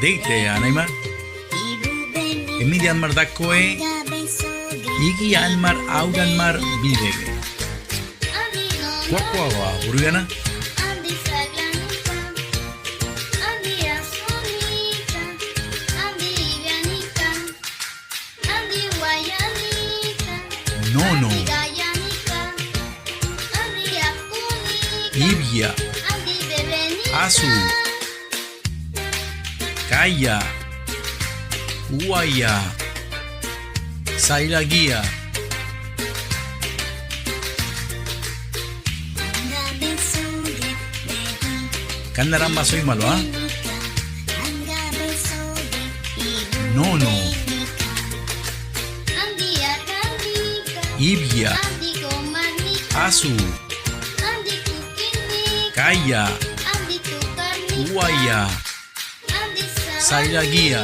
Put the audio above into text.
Deite, Anaimar. Emidian mar dakoe. Igi almar auganmar bidege. Kuakuawa, Urugana. Nono. Ibia. Asu. Kaya. Uaya. Sailagia. Kandaramba soy malo, ¿ah? Nono. Ibia. Asu. Kaya. Uaya. Sailagia.